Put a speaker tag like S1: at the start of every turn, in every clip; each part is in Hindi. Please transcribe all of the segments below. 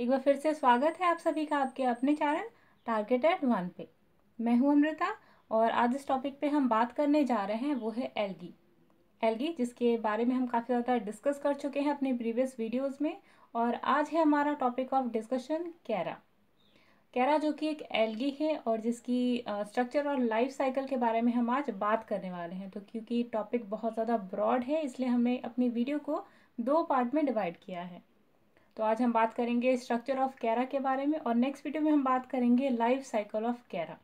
S1: एक बार फिर से स्वागत है आप सभी का आपके अपने चैनल टारगेटेड 1 पे। मैं हूं अमृता और आज इस टॉपिक पे हम बात करने जा रहे हैं वो है एल्गी। एल्गी जिसके बारे में हम काफ़ी ज़्यादा डिस्कस कर चुके हैं अपने प्रीवियस वीडियोस में। और आज है हमारा टॉपिक ऑफ डिस्कशन कैरा। कैरा जो कि एक एल्गी है और जिसकी स्ट्रक्चर और लाइफ साइकिल के बारे में हम आज बात करने वाले हैं। तो क्योंकि टॉपिक बहुत ज़्यादा ब्रॉड है इसलिए हमने अपनी वीडियो को 2 पार्ट में डिवाइड किया है। तो आज हम बात करेंगे स्ट्रक्चर ऑफ कैरा के बारे में और नेक्स्ट वीडियो में हम बात करेंगे लाइफ साइकिल ऑफ कैरा।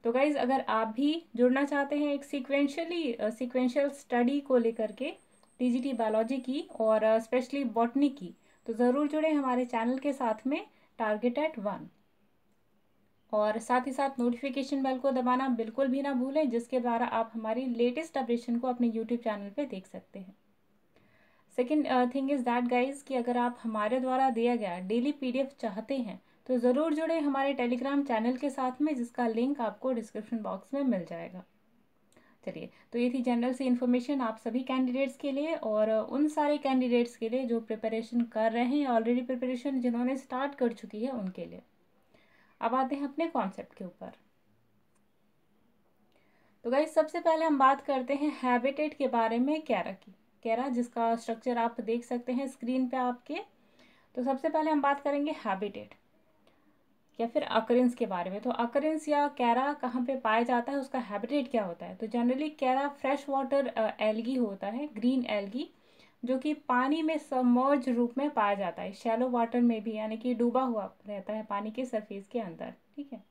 S1: तो गाइज अगर आप भी जुड़ना चाहते हैं एक सीक्वेंशियल स्टडी को लेकर के टीजीटी बायोलॉजी की और स्पेशली बॉटनी की, तो ज़रूर जुड़े हमारे चैनल के साथ में टारगेटेड 1। और साथ ही साथ नोटिफिकेशन बेल को दबाना बिल्कुल भी ना भूलें, जिसके द्वारा आप हमारी लेटेस्ट अपडेशन को अपने यूट्यूब चैनल पे देख सकते हैं। Second thing is that guys कि अगर आप हमारे द्वारा दिया गया डेली पीडीएफ चाहते हैं तो ज़रूर जुड़े हमारे टेलीग्राम चैनल के साथ में, जिसका लिंक आपको डिस्क्रिप्शन बॉक्स में मिल जाएगा। चलिए, तो ये थी जनरल सी इन्फॉर्मेशन आप सभी कैंडिडेट्स के लिए और उन सारे कैंडिडेट्स के लिए जो प्रिपरेशन कर रहे हैं, ऑलरेडी प्रिपरेशन जिन्होंने स्टार्ट कर चुकी है उनके लिए। अब आते हैं अपने कॉन्सेप्ट के ऊपर। तो गाइज सबसे पहले हम बात करते हैं हैबिटेट के बारे में कैरा की। कैरा जिसका स्ट्रक्चर आप देख सकते हैं स्क्रीन पे आपके। तो सबसे पहले हम बात करेंगे हैबिटेट या फिर अकरेंस के बारे में। तो अकरेंस या कैरा कहाँ पे पाया जाता है, उसका हैबिटेट क्या होता है। तो जनरली कैरा फ्रेश वाटर एल्गी होता है, ग्रीन एल्गी, जो कि पानी में सबमर्ज रूप में पाया जाता है, शैलो वाटर में भी, यानी कि डूबा हुआ रहता है पानी के सरफेस के अंदर। ठीक है,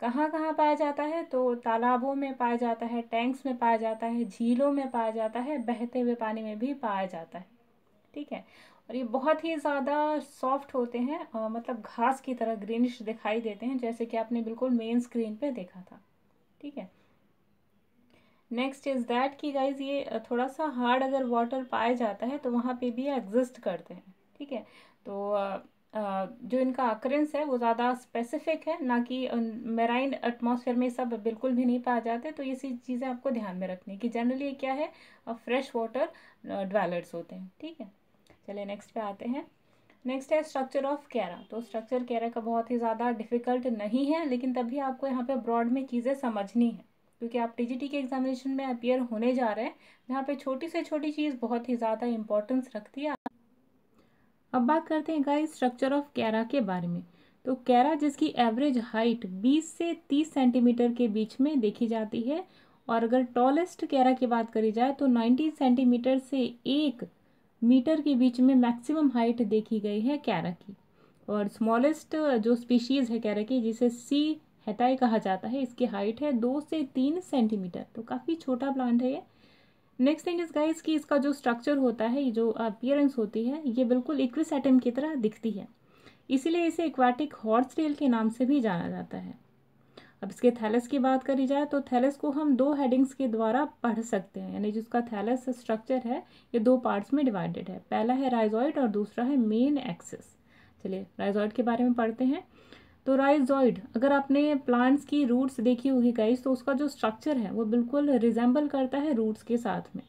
S1: कहाँ कहाँ पाया जाता है, तो तालाबों में पाया जाता है, टैंक्स में पाया जाता है, झीलों में पाया जाता है, बहते हुए पानी में भी पाया जाता है। ठीक है, और ये बहुत ही ज़्यादा सॉफ्ट होते हैं, मतलब घास की तरह ग्रीनिश दिखाई देते हैं, जैसे कि आपने बिल्कुल मेन स्क्रीन पे देखा था। ठीक है, नेक्स्ट इज़ दैट कि गाइज ये थोड़ा सा हार्ड अगर वाटर पाया जाता है तो वहाँ पे भी एग्जिस्ट करते हैं। ठीक है, तो जो इनका अकरेंस है वो ज़्यादा स्पेसिफिक है, ना कि मेराइन एटमॉस्फेयर में सब बिल्कुल भी नहीं पाए जाते। तो ये चीज़ें आपको ध्यान में रखनी है कि जनरली क्या है, फ्रेश वाटर ड्वेलर्स होते हैं। ठीक है, चलिए नेक्स्ट पे आते हैं। नेक्स्ट है स्ट्रक्चर ऑफ कैरा। तो स्ट्रक्चर कैरा का बहुत ही ज़्यादा डिफिकल्ट नहीं है, लेकिन तभी आपको यहाँ पे ब्रॉड में चीज़ें समझनी है, क्योंकि आप टीजीटी के एग्जामिनेशन में अपीयर होने जा रहे हैं, जहाँ पे छोटी से छोटी चीज़ बहुत ही ज़्यादा इंपॉर्टेंस रखती है। अब बात करते हैं गाइस स्ट्रक्चर ऑफ कैरा के बारे में। तो कैरा जिसकी एवरेज हाइट 20 से 30 सेंटीमीटर के बीच में देखी जाती है, और अगर टॉलेस्ट कैरा की बात करी जाए तो 90 सेंटीमीटर से 1 मीटर के बीच में मैक्सिमम हाइट देखी गई है कैरा की। और स्मॉलेस्ट जो स्पीशीज़ है कैरा की, जिसे सी हेटाई कहा जाता है, इसकी हाइट है 2 से 3 सेंटीमीटर। तो काफ़ी छोटा प्लांट है ये। नेक्स्ट थिंग इज गाइस कि इसका जो स्ट्रक्चर होता है, जो अपीयरेंस होती है, ये बिल्कुल इक्विसेटम की तरह दिखती है, इसीलिए इसे एक्वाटिक हॉर्स टेल के नाम से भी जाना जाता है। अब इसके थैलस की बात करी जाए तो थैलस को हम 2 हेडिंग्स के द्वारा पढ़ सकते हैं, यानी जिसका थैलस स्ट्रक्चर है ये 2 पार्ट्स में डिवाइडेड है। पहला है राइजॉइड और दूसरा है मेन एक्सिस। चलिए राइजॉइड के बारे में पढ़ते हैं। तो राइजॉइड, अगर आपने प्लांट्स की रूट्स देखी होगी गाइस, तो उसका जो स्ट्रक्चर है वो बिल्कुल रिजेंबल करता है रूट्स के साथ में।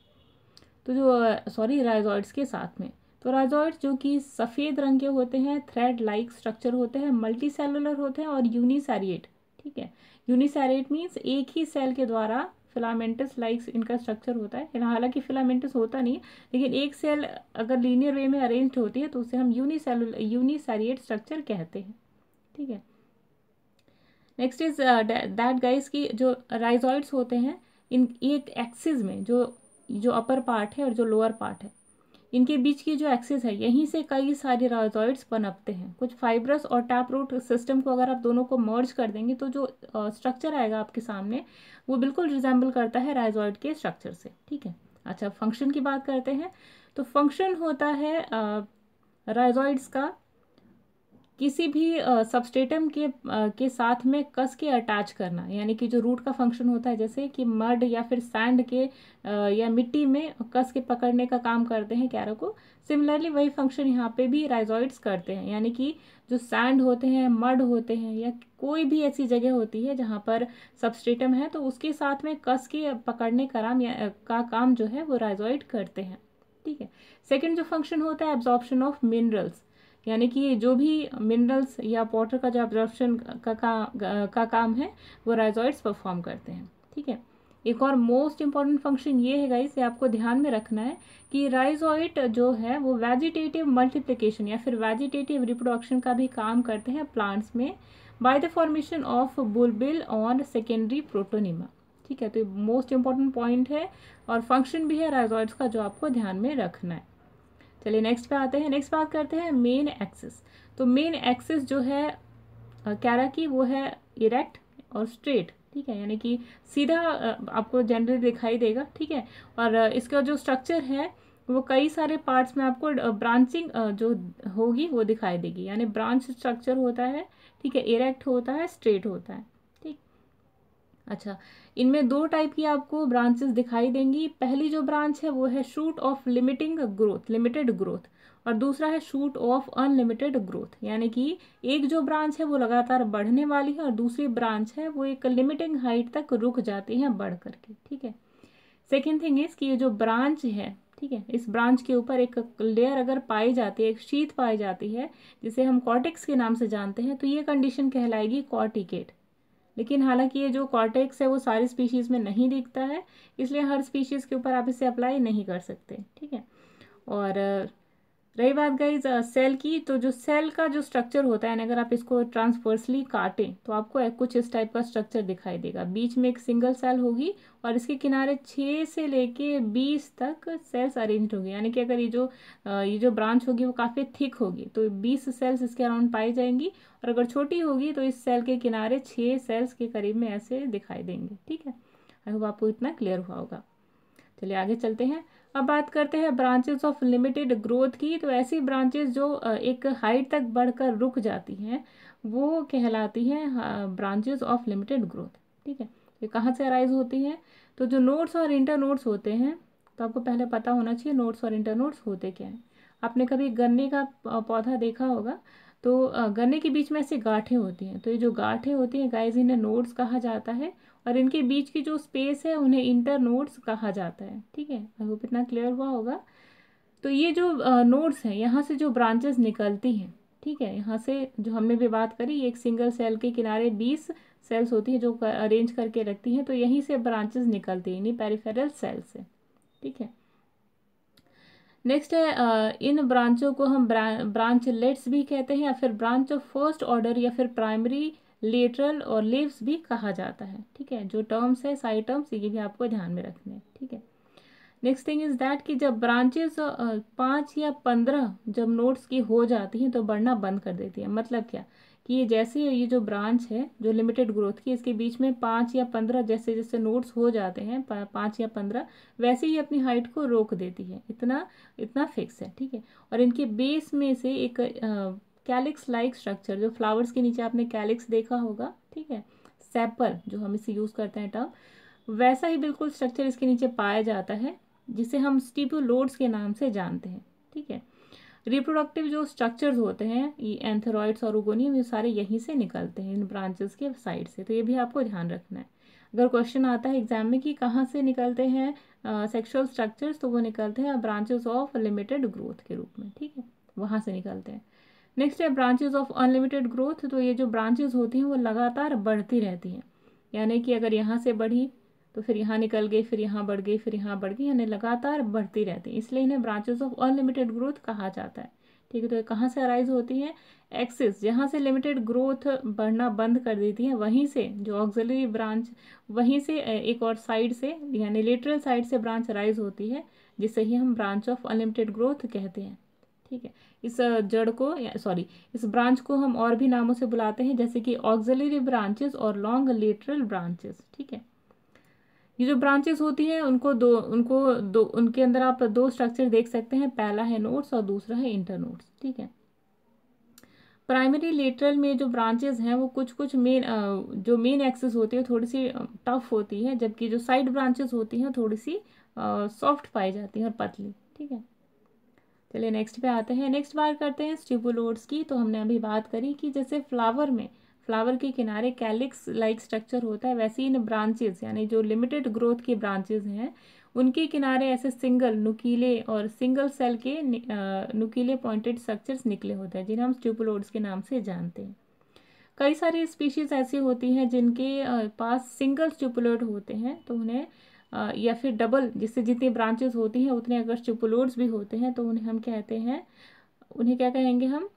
S1: तो जो राइजॉइड्स के साथ में, तो राइजॉइड्स जो कि सफ़ेद रंग के होते हैं, थ्रेड लाइक स्ट्रक्चर होते हैं, मल्टी सेलुलर होते हैं और यूनिसैरिएट। ठीक है, यूनिसैरिएट मीन्स एक ही सेल के द्वारा फिलामेंटस लाइक इनका स्ट्रक्चर होता है। हालांकि फिलामेंटस होता नहीं है, लेकिन एक सेल अगर लीनियर वे में अरेंज होती है तो उसे हम यूनिसैरिएट स्ट्रक्चर कहते हैं। ठीक है, नेक्स्ट इज दैट गाइस की जो राइजॉइड्स होते हैं, इन एक एक्सिस में जो अपर पार्ट है और जो लोअर पार्ट है, इनके बीच की जो एक्सिस है, यहीं से कई सारे राइजॉइड्स पनपते हैं। कुछ फाइब्रस और टैप रूट सिस्टम को अगर आप दोनों को मर्ज कर देंगे तो जो स्ट्रक्चर आएगा आपके सामने वो बिल्कुल रिजेंबल करता है राइजॉइड के स्ट्रक्चर से। ठीक है, अच्छा फंक्शन की बात करते हैं। तो फंक्शन होता है राइजॉइड्स का किसी भी सबस्ट्रेटम के साथ में कस के अटैच करना, यानी कि जो रूट का फंक्शन होता है, जैसे कि मड या फिर सैंड के या मिट्टी में कस के पकड़ने का काम करते हैं कैरा को, सिमिलरली वही फंक्शन यहाँ पे भी राइजॉइड्स करते हैं। यानी कि जो सैंड होते हैं, मड होते हैं, या कोई भी ऐसी जगह होती है जहाँ पर सबस्ट्रेटम है, तो उसके साथ में कस के पकड़ने का काम जो है वो राइजॉइड करते हैं। ठीक है, सेकेंड जो फंक्शन होता है एब्जॉर्प्शन ऑफ मिनरल्स, यानी कि जो भी मिनरल्स या वाटर का जो एब्जॉर्प्शन का काम है वो राइजोइड्स परफॉर्म करते हैं। ठीक है, एक और मोस्ट इम्पॉर्टेंट फंक्शन ये है गाइस, ये आपको ध्यान में रखना है कि राइजोइड जो है वो वेजिटेटिव मल्टीप्लिकेशन या फिर वेजिटेटिव रिप्रोडक्शन का भी काम करते हैं प्लांट्स में by the formation of बुलबिल on secondary protonema. ठीक है, तो मोस्ट इम्पॉर्टेंट पॉइंट है और फंक्शन भी है राइजोइड्स का जो आपको ध्यान में रखना है। चलिए नेक्स्ट पे आते हैं। नेक्स्ट बात करते हैं मेन एक्सिस। तो मेन एक्सिस जो है कैरा की वो है इरेक्ट और स्ट्रेट। ठीक है, यानी कि सीधा आपको जनरली दिखाई देगा। ठीक है, और इसका जो स्ट्रक्चर है वो कई सारे पार्ट्स में आपको ब्रांचिंग जो होगी वो दिखाई देगी, यानी ब्रांच स्ट्रक्चर होता है। ठीक है, इरेक्ट होता है, स्ट्रेट होता है। ठीक, अच्छा, इनमें दो टाइप की आपको ब्रांचेस दिखाई देंगी। पहली जो ब्रांच है वो है shoot of limiting growth, limited growth, और दूसरा है शूट ऑफ अनलिमिटेड ग्रोथ। यानी कि एक जो ब्रांच है वो लगातार बढ़ने वाली है और दूसरी ब्रांच है वो एक लिमिटिंग हाइट तक रुक जाती है बढ़ करके। ठीक है, सेकेंड थिंग इज कि ये जो ब्रांच है, ठीक है, इस ब्रांच के ऊपर एक लेयर अगर पाई जाती है, एक शीथ पाई जाती है जिसे हम कॉर्टेक्स के नाम से जानते हैं, तो ये कंडीशन कहलाएगी कॉर्टिकेट। लेकिन हालांकि ये जो कॉर्टेक्स है वो सारी स्पीशीज़ में नहीं दिखता है, इसलिए हर स्पीशीज़ के ऊपर आप इसे अप्लाई नहीं कर सकते। ठीक है, और रही बात गाइज सेल की, तो जो सेल का जो स्ट्रक्चर होता है, अगर आप इसको ट्रांसवर्सली काटें तो आपको कुछ इस टाइप का स्ट्रक्चर दिखाई देगा। बीच में एक सिंगल सेल होगी और इसके किनारे 6 से लेके 20 तक सेल्स अरेंज होगी। यानी कि अगर ये जो ब्रांच होगी वो काफ़ी थिक होगी तो 20 सेल्स इसके अराउंड पाई जाएंगी, और अगर छोटी होगी तो इस सेल के किनारे 6 सेल्स के करीब में ऐसे दिखाई देंगे। ठीक है, आई होप आपको इतना क्लियर हुआ होगा। चलिए आगे चलते हैं। अब बात करते हैं ब्रांचेस ऑफ लिमिटेड ग्रोथ की। तो ऐसी ब्रांचेस जो एक हाइट तक बढ़कर रुक जाती हैं वो कहलाती हैं ब्रांचेस ऑफ लिमिटेड ग्रोथ। ठीक है, ये कहाँ से अराइज होती हैं? तो जो नोड्स और इंटर नोड्स होते हैं, तो आपको पहले पता होना चाहिए नोड्स और इंटर नोड्स होते क्या हैं। आपने कभी गन्ने का पौधा देखा होगा, तो गन्ने के बीच में ऐसे गांठें होती हैं, तो ये जो गांठें होती हैं गाइज इन्हें नोड्स कहा जाता है, और इनके बीच की जो स्पेस है उन्हें इंटर नोड्स कहा जाता है। ठीक है, आई होप इतना क्लियर हुआ होगा। तो ये जो नोड्स हैं यहाँ से जो ब्रांचेस निकलती हैं, ठीक है, यहाँ से जो हमने भी बात करी, एक सिंगल सेल के किनारे 20 सेल्स होती है जो अरेंज करके रखती हैं, तो यहीं से ब्रांचेस निकलती हैं, इन्हीं पेरिफेरल सेल से। ठीक है, नेक्स्ट है इन ब्रांचों को हम ब्रांचलेट्स भी कहते हैं, या फिर ब्रांच ऑफ फर्स्ट ऑर्डर, या फिर प्राइमरी, लेटरल और लीव्स भी कहा जाता है। ठीक है, जो टर्म्स है साइड टर्म्स ये भी आपको ध्यान में रखने हैं। ठीक है, नेक्स्ट थिंग इज दैट कि जब ब्रांचेस 5 या 15 जब नोड्स की हो जाती हैं तो बढ़ना बंद कर देती है। मतलब क्या कि ये जैसे ये जो ब्रांच है जो लिमिटेड ग्रोथ की, इसके बीच में 5 या 15 जैसे जैसे नोड्स हो जाते हैं 5 या 15, वैसे ही अपनी हाइट को रोक देती है। इतना इतना फिक्स है। ठीक है, और इनके बेस में से एक कैलिक्स लाइक स्ट्रक्चर, जो फ्लावर्स के नीचे आपने कैलिक्स देखा होगा, ठीक है, सेपल जो हम इसे यूज़ करते हैं टर्म, वैसा ही बिल्कुल स्ट्रक्चर इसके नीचे पाया जाता है जिसे हम स्टिपुलोड्स के नाम से जानते हैं। ठीक है, रिप्रोडक्टिव जो स्ट्रक्चर्स होते हैं ये एंथेरॉइड्स और ओगोनियम, ये सारे यहीं से निकलते हैं इन ब्रांचेस के साइड से, तो ये भी आपको ध्यान रखना है। अगर क्वेश्चन आता है एग्जाम में कि कहाँ से निकलते हैं सेक्सुअल स्ट्रक्चर्स, तो वो निकलते हैं ब्रांचेस ऑफ लिमिटेड ग्रोथ के रूप में। ठीक है, वहाँ से निकलते हैं। नेक्स्ट है ब्रांचेस ऑफ अनलिमिटेड ग्रोथ। तो ये जो ब्रांचेस होती हैं वो लगातार बढ़ती रहती हैं, यानी कि अगर यहाँ से बढ़ी तो फिर यहाँ निकल गई, फिर यहाँ बढ़ गई, फिर यहाँ बढ़ गई, यानी लगातार बढ़ती रहती है, इसलिए इन्हें ब्रांचेस ऑफ अनलिमिटेड ग्रोथ कहा जाता है। ठीक है, तो ये कहाँ से अराइज होती हैं? एक्सिस जहाँ से लिमिटेड ग्रोथ बढ़ना बंद कर देती है वहीं से जो ऑक्सिलरी ब्रांच, वहीं से एक और साइड से यानी लेटरल साइड से ब्रांच अराइज होती है, जिसे ही हम ब्रांच ऑफ अनलिमिटेड ग्रोथ कहते हैं। ठीक है, इस जड़ को इस ब्रांच को हम और भी नामों से बुलाते हैं, जैसे कि ऑक्सिलरी ब्रांचेस और लॉन्ग लेटरल ब्रांचेस। ठीक है, ये जो ब्रांचेस होती हैं उनके अंदर आप दो स्ट्रक्चर देख सकते हैं, पहला है नोड्स और दूसरा है इंटर नोड्स। ठीक है, प्राइमरी लेटरल में जो ब्रांचेस हैं वो कुछ जो मेन एक्सेस होती है थोड़ी सी टफ होती है, जबकि जो साइड ब्रांचेस होती हैं थोड़ी सी सॉफ्ट पाई जाती हैं और पतली। ठीक है, चलिए नेक्स्ट पे आते हैं। नेक्स्ट बात करते हैं स्टिपुलोड्स की। तो हमने अभी बात करी कि जैसे फ्लावर के किनारे कैलिक्स लाइक स्ट्रक्चर होता है, वैसे ही इन ब्रांचेस यानी जो लिमिटेड ग्रोथ की ब्रांचेस हैं उनके किनारे ऐसे सिंगल नुकीले और सिंगल सेल के नुकीले पॉइंटेड स्ट्रक्चर्स निकले होते हैं, जिन्हें हम स्टिपुलोइड्स के नाम से जानते हैं। कई सारी स्पीशीज ऐसी होती हैं जिनके पास सिंगल स्टिपुलोइड होते हैं, तो उन्हें या फिर डबल, जिससे जितनी ब्रांचेस होती हैं उतने अगर स्टिपुलोइड्स भी होते हैं तो उन्हें हम कहते हैं, उन्हें क्या कहेंगे हम,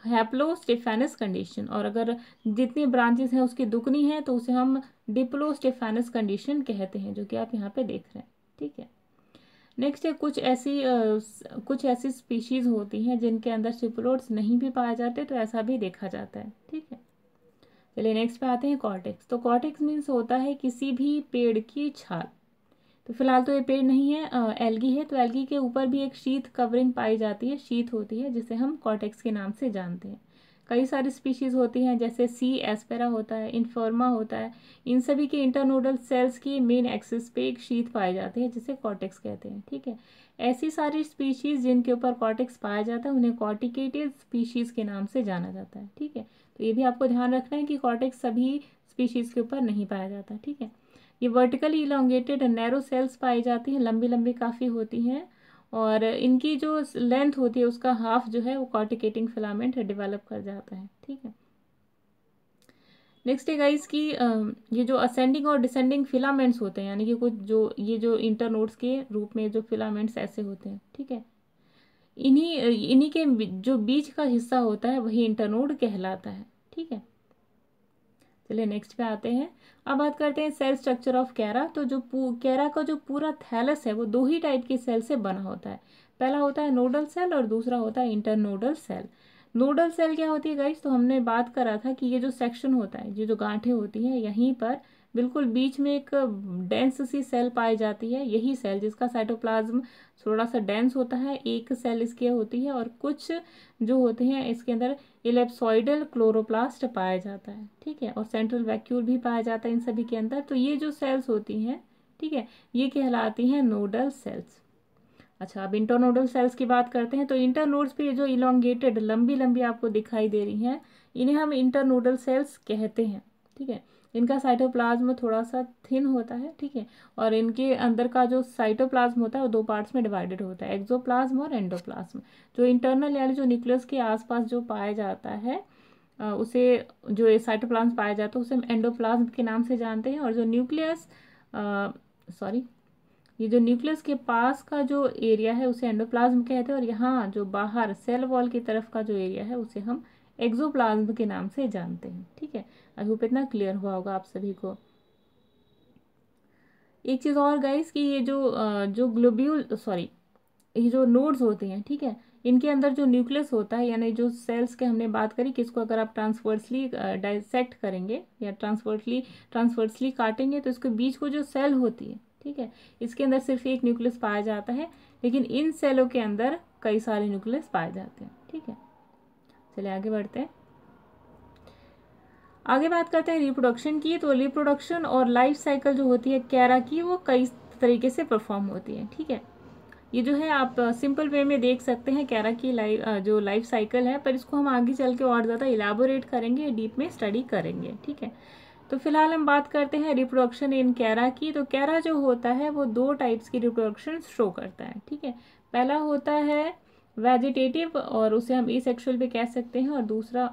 S1: हैप्लोस्टिफेनस कंडीशन। और अगर जितनी ब्रांचेस हैं उसकी दुगनी है तो उसे हम डिप्लोस्टिफेनस कंडीशन कहते हैं, जो कि आप यहाँ पे देख रहे हैं। ठीक है, नेक्स्ट है कुछ ऐसी स्पीशीज होती हैं जिनके अंदर स्टिपुलोइड्स नहीं भी पाए जाते, तो ऐसा भी देखा जाता है। ठीक है, चलिए नेक्स्ट पे आते हैं कॉर्टेक्स। तो कॉर्टेक्स मीन्स होता है किसी भी पेड़ की छाल। तो फिलहाल तो ये पेड़ नहीं है, एल्गी है, तो एल्गी के ऊपर भी एक शीथ कवरिंग पाई जाती है, शीथ होती है, जिसे हम कॉर्टेक्स के नाम से जानते हैं। कई सारी स्पीशीज होती हैं, जैसे सी एस्पेरा होता है, इन्फर्मा होता है, इन सभी के इंटरनोडल सेल्स की मेन एक्सिस पे एक शीथ पाई जाती है जिसे कॉर्टेक्स कहते हैं। ठीक है, ऐसी सारी स्पीशीज जिनके ऊपर कॉर्टेक्स पाया जाता है उन्हें कॉर्टिकेटेड स्पीशीज के नाम से जाना जाता है। ठीक है, तो ये भी आपको ध्यान रखना है कि कॉर्टेक्स सभी स्पीशीज के ऊपर नहीं पाया जाता। ठीक है, ये वर्टिकली इलोंगेटेड नैरो सेल्स पाई जाती हैं, लंबी लंबी काफ़ी होती हैं, और इनकी जो लेंथ होती है उसका हाफ जो है वो कॉर्टिकेटिंग फिलामेंट डेवलप कर जाता है। ठीक है, नेक्स्ट है गाइस कि ये जो असेंडिंग और डिसेंडिंग फिलामेंट्स होते हैं, यानी कि कुछ जो इंटरनोड्स के रूप में जो फिलामेंट्स ऐसे होते हैं। ठीक है, इन्हीं के जो बीच का हिस्सा होता है वही इंटरनोड कहलाता है। ठीक है, चलिए नेक्स्ट पे आते हैं। अब बात करते हैं सेल स्ट्रक्चर ऑफ कैरा। तो जो कैरा का जो पूरा थैलस है वो दो ही टाइप के सेल से बना होता है। पहला होता है नोडल सेल और दूसरा होता है इंटरनोडल सेल। नोडल सेल क्या होती है गाइस, तो हमने बात करा था कि ये जो सेक्शन होता है, ये जो गांठें होती हैं, यहीं पर बिल्कुल बीच में एक डेंस सी सेल पाई जाती है। यही सेल जिसका साइटोप्लाज्म थोड़ा सा डेंस होता है, एक सेल इसकी होती है, और कुछ जो होते हैं इसके अंदर इलेप्सॉइडल क्लोरोप्लास्ट पाया जाता है। ठीक है, और सेंट्रल वैक्यूल भी पाया जाता है इन सभी के अंदर। तो ये जो सेल्स होती हैं, ठीक है, ये कहलाती हैं नोडल सेल्स। अच्छा, अब इंटरनोडल सेल्स की बात करते हैं। तो इंटरनोड्स पे जो इलोंगेटेड लंबी लंबी आपको दिखाई दे रही हैं, इन्हें हम इंटरनोडल सेल्स कहते हैं। ठीक है, इनका साइटोप्लाज्म थोड़ा सा थिन होता है। ठीक है, और इनके अंदर का जो साइटोप्लाज्म होता है वो दो पार्ट्स में डिवाइडेड होता है, एक्सोप्लाज्म और एंडोप्लाज्म। जो इंटरनल यानी जो न्यूक्लियस के आसपास जो पाया जाता है उसे, जो साइटोप्लाज्म पाया जाता है उसे हम एंडोप्लाज्म के नाम से जानते हैं। और जो न्यूक्लियस ये जो न्यूक्लियस के पास का जो एरिया है उसे एंडोप्लाज्म कहते हैं, और यहाँ जो बाहर सेल वॉल की तरफ का जो एरिया है उसे हम एक्सोप्लाज्म के नाम से जानते हैं। ठीक है, आई होप इतना क्लियर हुआ होगा आप सभी को। एक चीज़ और गाइस कि ये जो ग्लोब्यूल ये जो नोड्स होते हैं, ठीक है, इनके अंदर जो न्यूक्लियस होता है, यानी जो सेल्स के हमने बात करी, किसको अगर आप ट्रांसवर्सली डाइसेक्ट करेंगे या ट्रांसवर्सली काटेंगे तो इसके बीच को जो सेल होती है, ठीक है, इसके अंदर सिर्फ एक न्यूक्लियस पाया जाता है, लेकिन इन सेलों के अंदर कई सारे न्यूक्लियस पाए जाते हैं। ठीक है, चलिए आगे बढ़ते हैं। आगे बात करते हैं रिप्रोडक्शन की। तो रिप्रोडक्शन और लाइफ साइकिल जो होती है कैरा की, वो कई तरीके से परफॉर्म होती है। ठीक है, ये जो है आप सिंपल वे में देख सकते हैं कैरा की जो लाइफ साइकिल है, पर इसको हम आगे चल के और ज़्यादा इलाबोरेट करेंगे, डीप में स्टडी करेंगे। ठीक है, तो फिलहाल हम बात करते हैं रिप्रोडक्शन इन कैरा की। तो कैरा जो होता है वो दो टाइप्स की रिप्रोडक्शन शो करता है। ठीक है, पहला होता है वेजिटेटिव, और उसे हम एसेक्सुअल भी कह सकते हैं, और दूसरा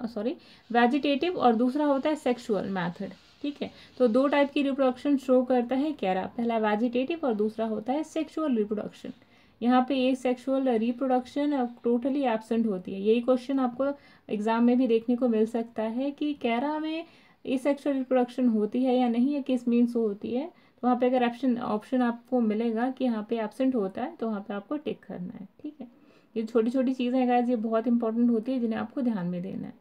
S1: वेजिटेटिव, और दूसरा होता है सेक्सुअल मेथड। ठीक है, तो दो टाइप की रिप्रोडक्शन शो करता है कैरा, पहला वेजिटेटिव और दूसरा होता है सेक्सुअल रिप्रोडक्शन। यहाँ पे ए सेक्सुअल रिप्रोडक्शन टोटली एब्सेंट होती है। यही क्वेश्चन आपको एग्जाम में भी देखने को मिल सकता है कि कैरा में ए सेक्सुअल रिप्रोडक्शन होती है या नहीं, है किस मीन्स होती है। तो वहाँ पे अगर ऑप्शन आपको मिलेगा कि यहाँ पे एब्सेंट होता है तो वहाँ पे आपको टिक करना है। ठीक है, ये छोटी छोटी चीज़ें हैं गाइस, ये बहुत इंपॉर्टेंट होती है जिन्हें आपको ध्यान में देना है।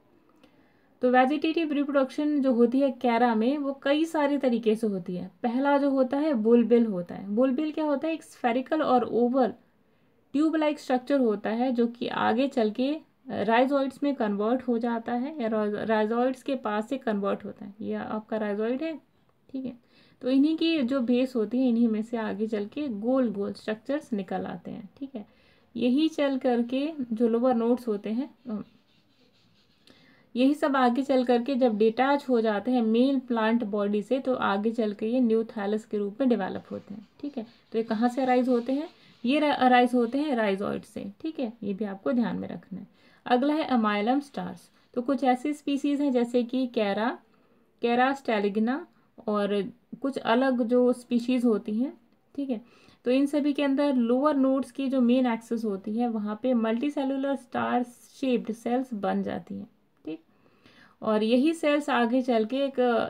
S1: तो वेजिटेटिव रिप्रोडक्शन जो होती है कैरा में, वो कई सारे तरीके से होती है। पहला जो होता है बुलबिल होता है। बुलबिल क्या होता है, एक स्फेरिकल और ओवल ट्यूब लाइक स्ट्रक्चर होता है जो कि आगे चल के राइजोइड्स में कन्वर्ट हो जाता है, या राइजोइड्स के पास से कन्वर्ट होता है। ये आपका राइजोइड है। ठीक है, तो इन्हीं की जो बेस होती है, इन्हीं में से आगे चल के गोल गोल स्ट्रक्चर्स निकल आते हैं। ठीक है, यही चल करके जो लोअर नोड्स होते हैं, यही सब आगे चल करके जब डिटैच हो जाते हैं मेल प्लांट बॉडी से, तो आगे चल के ये न्यू थैलस के रूप में डेवलप होते हैं। ठीक है, तो ये कहाँ से अराइज होते हैं? ये अराइज होते हैं राइजॉइड से। ठीक है, ये भी आपको ध्यान में रखना है। अगला है अमाइलम स्टार्स। तो कुछ ऐसी स्पीसीज हैं जैसे कि कैरा स्टेलिग्ना और कुछ अलग जो स्पीशीज होती हैं। ठीक है, तो इन सभी के अंदर लोअर नोड्स की जो मेन एक्सिस होती है वहाँ पे multi cellular star shaped cells बन जाती हैं। ठीक, और यही सेल्स आगे चल के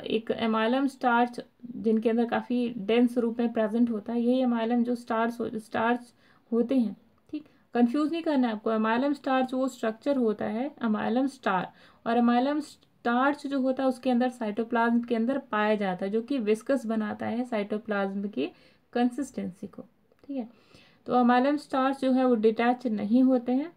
S1: एक एमाइलम स्टार्च जिनके अंदर काफ़ी डेंस रूप में प्रेजेंट होता है, यही एमाइलम जो स्टार्च होते हैं। ठीक, कंफ्यूज नहीं करना है आपको। एमाइलम स्टार्च वो स्ट्रक्चर होता है एमाइलम स्टार, और एमाइलम स्टार्च जो होता है उसके अंदर साइटोप्लाज्म के अंदर पाया जाता है, जो कि विस्कस बनाता है साइटोप्लाज्म की कंसिस्टेंसी को। ठीक है, तो एमाइलम स्टार्च जो है वो डिटैच नहीं होते हैं,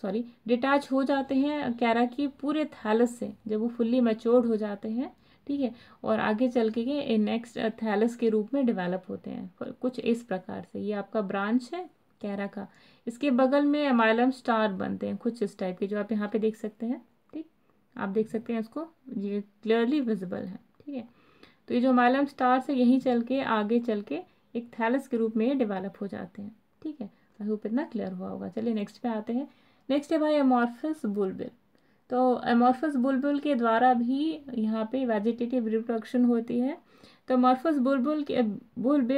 S1: सॉरी डिटैच हो जाते हैं कैरा की पूरे थैलस से जब वो फुल्ली मैच्योर्ड हो जाते हैं। ठीक है, और आगे चल के नेक्स्ट थैलस के रूप में डेवलप होते हैं कुछ इस प्रकार से। ये आपका ब्रांच है कैरा का, इसके बगल में एमाइलम स्टार बनते हैं कुछ इस टाइप के, जो आप यहाँ पे देख सकते हैं। ठीक, आप देख सकते हैं इसको, ये क्लियरली विजिबल है। ठीक है, तो ये जो एमाइलम स्टार्स है यहीं चल के आगे चल के एक थैलस के रूप में डेवलप हो जाते हैं। ठीक है, आई होप इतना क्लियर हुआ होगा। चलिए नेक्स्ट पे आते हैं। नेक्स्ट है भाई अमॉर्फस बुलबुल। तो अमॉर्फस बुलबुल के द्वारा भी यहाँ पे वेजिटेटिव रिप्रोडक्शन होती है। तो अमॉर्फस बुलबुल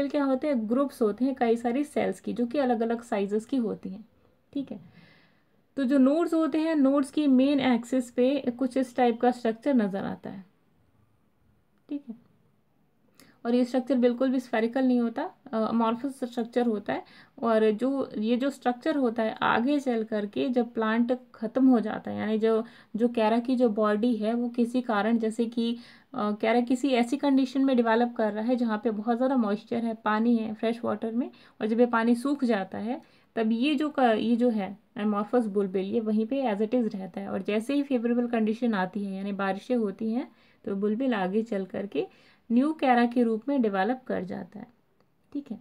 S1: क्या होते हैं? ग्रुप्स होते हैं कई सारी सेल्स की, जो कि अलग अलग साइजेस की होती हैं। ठीक है, तो जो नोड्स होते हैं, नोड्स की मेन एक्सिस पे कुछ इस टाइप का स्ट्रक्चर नज़र आता है। ठीक है, और ये स्ट्रक्चर बिल्कुल भी स्फेरिकल नहीं होता, अमॉर्फस स्ट्रक्चर होता है। और जो स्ट्रक्चर होता है आगे चल करके जब प्लांट खत्म हो जाता है, यानी जो जो कैरा की जो बॉडी है वो किसी कारण, जैसे कि कैरा किसी ऐसी कंडीशन में डेवलप कर रहा है जहाँ पे बहुत ज़्यादा मॉइस्चर है, पानी है फ्रेश वाटर में, और जब ये पानी सूख जाता है तब ये जो है अमॉर्फस बुलबुल, ये वहीं पे एज इट इज़ रहता है। और जैसे ही फेवरेबल कंडीशन आती है, यानी बारिशें होती हैं, तो बुलबुल आगे चल करके न्यू कैरा के रूप में डेवलप कर जाता है। ठीक है,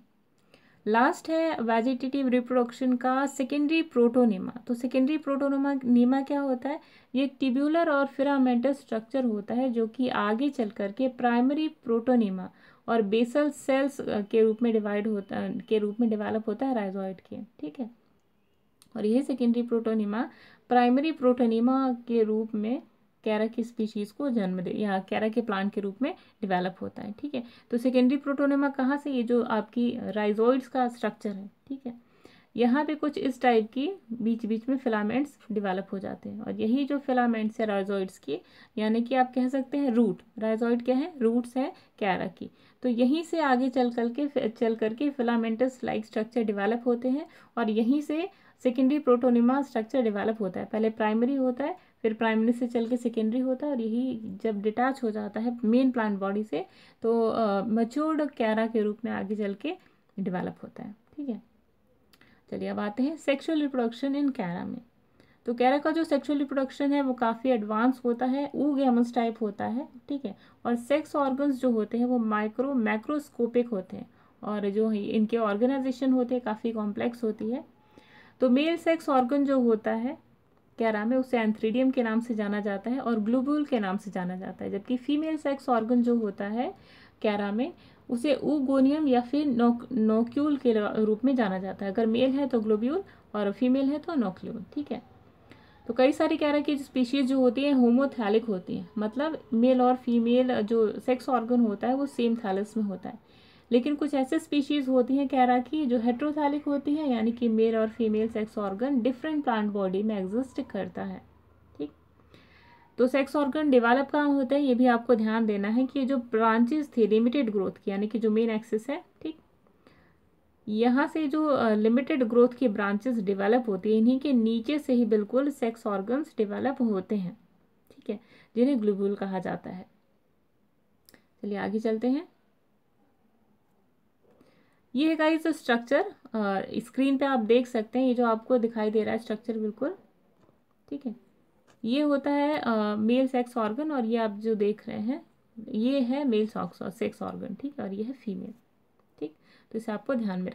S1: लास्ट है वेजिटेटिव रिप्रोडक्शन का सेकेंडरी प्रोटोनिमा। तो सेकेंडरी प्रोटोनिमा क्या होता है? ये एक ट्यूब्यूलर और फिलामेंटस स्ट्रक्चर होता है, जो कि आगे चल करके प्राइमरी प्रोटोनिमा और बेसल सेल्स के रूप में डेवलप होता है राइजोइड के। ठीक है, और यही सेकेंडरी प्रोटोनिमा प्राइमरी प्रोटोनिमा के रूप में कैरा की स्पीशीज़ को जन्म दे, या कैरा के प्लांट के रूप में डेवलप होता है। ठीक है, तो सेकेंडरी प्रोटोनिमा कहाँ से? ये जो आपकी राइजोइड्स का स्ट्रक्चर है। ठीक है, यहाँ पे कुछ इस टाइप की बीच बीच में फिलामेंट्स डेवलप हो जाते हैं, और यही जो फिलामेंट्स है राइजोइड्स की, यानी कि आप कह सकते हैं रूट, राइजोइड क्या है? रूट्स है कैरा की। तो यहीं से आगे चल करके फिलामेंटस लाइक स्ट्रक्चर डेवलप होते हैं, और यहीं से सेकेंडरी प्रोटोनिमा स्ट्रक्चर डेवलप होता है। पहले प्राइमरी होता है, फिर प्राइमरी से चल के सेकेंडरी होता है, और यही जब डिटैच हो जाता है मेन प्लांट बॉडी से, तो मैच्योर्ड कैरा के रूप में आगे चल के डेवलप होता है। ठीक है, चलिए अब आते हैं सेक्सुअल रिप्रोडक्शन इन कैरा में। तो कैरा का जो सेक्सुअल रिप्रोडक्शन है वो काफ़ी एडवांस होता है, ऊगैमस टाइप होता है। ठीक है, और सेक्स ऑर्गन्स जो होते हैं वो मैक्रोस्कोपिक होते हैं, और जो इनके ऑर्गेनाइजेशन होते हैं काफ़ी कॉम्प्लेक्स होती है। तो मेल सेक्स ऑर्गन जो होता है कैरा में, उसे एंथ्रीडियम के नाम से जाना जाता है और ग्लोब्यूल के नाम से जाना जाता है, जबकि फीमेल सेक्स ऑर्गन जो होता है कैरा में, उसे ऊगोनियम या फिर नोक्यूल के रूप में जाना जाता है। अगर मेल है तो ग्लोब्यूल और फीमेल है तो नोक्यूल। ठीक है, तो कई सारी कैरा की स्पीशीज जो होती हैं होमोथैलिक होती हैं, मतलब मेल और फीमेल जो सेक्स ऑर्गन होता है वो सेम थैलस में होता है। लेकिन कुछ ऐसे स्पीशीज होती हैं कैरा की जो हेट्रोथैलिक होती हैं, यानी कि मेल और female sex organ different plant body में एग्जिस्ट करता है। ठीक, तो सेक्स ऑर्गन डेवलप कहाँ होता है, ये भी आपको ध्यान देना है कि जो ब्रांचेस थी लिमिटेड ग्रोथ की, यानी कि जो मेन एक्सिस है, ठीक, यहाँ से जो लिमिटेड ग्रोथ की ब्रांचेस डेवलप होती है, इन्हीं के नीचे से ही बिल्कुल सेक्स ऑर्गन्स डेवलप होते हैं। ठीक है, जिन्हें ग्लोब्यूल कहा जाता है। चलिए आगे चलते हैं। ये है गाइस स्ट्रक्चर, स्क्रीन पे आप देख सकते हैं, ये जो आपको दिखाई दे रहा है स्ट्रक्चर बिल्कुल, ठीक है, ये होता है मेल सेक्स ऑर्गन, और ये आप जो देख रहे हैं ये है मेल सेक्स ऑर्गन। ठीक है, और ये है फीमेल। ठीक, तो इसे आपको ध्यान में